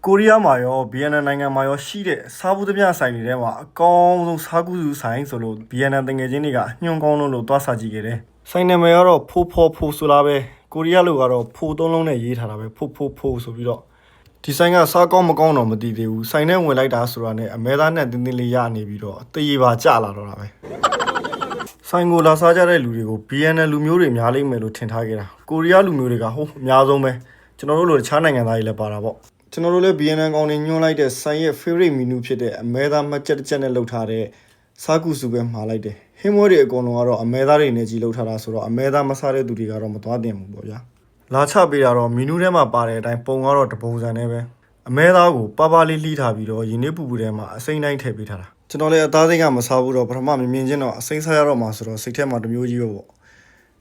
ကိုရီးယားမှာရောဗီယက်နမ်နိုင်ငံမှာရောရှိတဲ့စားဘူးသမျှဆိုင်တွေထဲမှာအကောင်းဆုံးစားကူးစုဆိုင်ဆိုလို့ဗီယက်နမ်တငယ်ချင်းတွေကညွှန်းကောင်းလို့သွားစားကြည့်ခဲ့တယ်။ဆိုင်နာမည်ကတော့ဖိုဆိုလားပဲကိုရီးယားလိုကတော့ဖိုသုံးလုံးနဲ့ရေးထားတာပဲဖိုဆိုပြီးတော့ဒီဆိုင်ကစားကောင်းမကောင်းတော့မသိသေးဘူး။ဆိုင်ထဲဝင်လိုက်တာဆိုတာနဲ့အမဲသားနဲ့တင်းတင်းလေးရနေပြီးတော့တရေပါကြလာတော့တာပဲ။ဆိုင်ကိုလာစားကြတဲ့လူတွေကိုဗီယက်နမ်လူမျိုးတွေများလိမ့်မယ်လို့ထင်ထားခဲ့တာ။ကိုရီးယားလူမျိုးတွေကဟိုအများဆုံးပဲကျွန်တော်တို့လိုတခြားနိုင်ငံသားတွေလည်းပါတာပေါ့။ကျွန်တော်တို့လည်းဗီယက်နမ်ကောင်တွေညွှန်းလိုက်တဲ့ဆိုင်ရဲ့ favorite menu ဖြစ်တဲ့အမဲသားမကြက်တစ်ချက်နဲ့လုပ်ထားတဲ့စားကူစုပဲမှာလိုက်တယ်ဟင်းမွေးတွေအကုန်လုံးကတော့အမဲသားတွေနဲ့ကြီးလုပ်ထားတာဆိုတော့အမဲသားမစားတဲ့သူတွေကတော့မသွားတင်ဘူးပေါ့ဗျာလာချပေးတာတော့ menu ထဲမှာပါတဲ့အတိုင်းပုံကတော့တပုံစံနဲ့ပဲအမဲသားကိုပါပါလေးလှီးထားပြီးတော့ရင်းနှီးပူပူထဲမှာအစိမ့်တိုင်းထည့်ပေးထားတာကျွန်တော်လည်းအသားစိမ့်ကမစားဘူးတော့ပထမမြင်ချင်းတော့အစိမ့်စားရတော့မှာဆိုတော့စိတ်ထဲမှာတမျိုးကြီးပဲပေါ့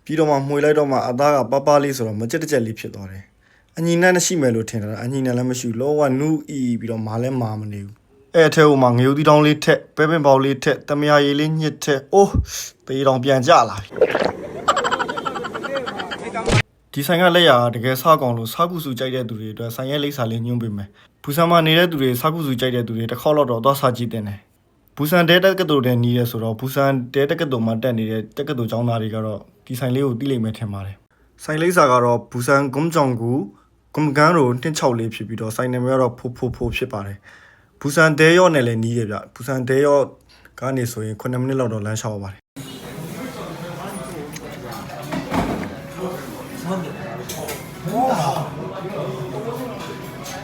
ပြီးတော့မှမှွေလိုက်တော့မှအသားကပါပါလေးဆိုတော့မကြက်တစ်ချက်လေးဖြစ်သွားတယ်အညီနဲ့ရှိမယ်လို့ထင်တာအညီနဲ့လည်းမရှိဘူးလောကနူးအီပြီးတော့မာလည်းမာမနေဘူးအဲ့အထဲဟိုမှာငရုတ်သီးတောင်းလေးထက်ပဲပင်ပေါလေးထက်တမယာရည်လေးညှစ်ထက်အိုးတေးတောင်ပြန်ကြလာပြီဒီဆိုင်ကလက်ရာတကယ်စားကောင်လို့စားကူစုကြိုက်တဲ့သူတွေအတွက်ဆိုင်ရဲ့လိပ်စာလေးညွှန်းပေးမယ်ဘူဆန်မှာနေတဲ့သူတွေစားကူစုကြိုက်တဲ့သူတွေတစ်ခေါက်တော့သွားစားကြည့်တင်တယ်ဘူဆန်တဲတက်ကတူတဲ့နီးရဲဆိုတော့ဘူဆန်တဲတက်ကတူမှာတက်နေတဲ့တက်ကတူကျောင်းသားတွေကတော့ဒီဆိုင်လေးကိုသိလိမ့်မယ်ထင်ပါတယ်ဆိုင်လိပ်စာကတော့ဘူဆန်ဂုံကြောင်ကူကွန်ကန်တို့164ဖြစ်ပြီးတော့ဆိုင်နာမည်ကတော့ဖိုဖြစ်ပါတယ်ဘူဆန်ဒဲရော့နဲ့လည်းနီးတယ်ဗျဘူဆန်ဒဲရော့ကနေဆိုရင်9မိနစ်လောက်တော့လမ်းလျှောက်ပါတယ်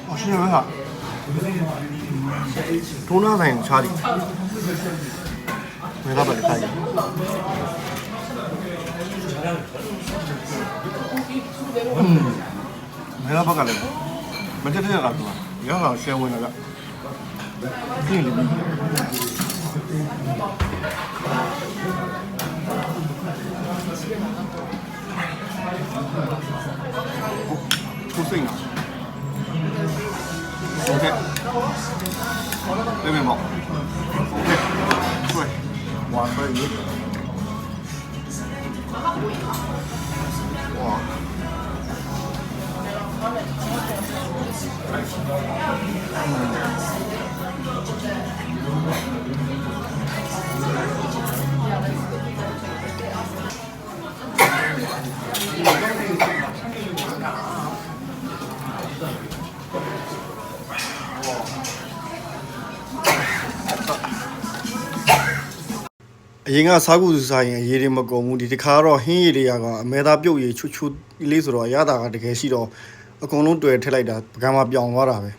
哦，是那个，中南ဆိုင်ချားတယ်ဘယ်ကပါလဲခိုင်းဘယ်ကပါကလဲမတက်တဲ့ကတော့ရအောင်ရှယ်ဝင်လာကဒီလေထိုးစိတ်နော်โอเค对面跑 OK 对哇可以哇အရင်ကစားကူစုစားရင်အရေးတွေမကုန်ဘူးဒီတစ်ခါတော့ဟင်းရည်လေးကအမဲသားပြုတ်ရည်ချူလေးဆိုတော့အရသာကတကယ်ရှိတော့အကုန်လုံးတွေ့ထည့်လိုက်တာပကံမှာပြောင်းသွားတာပဲ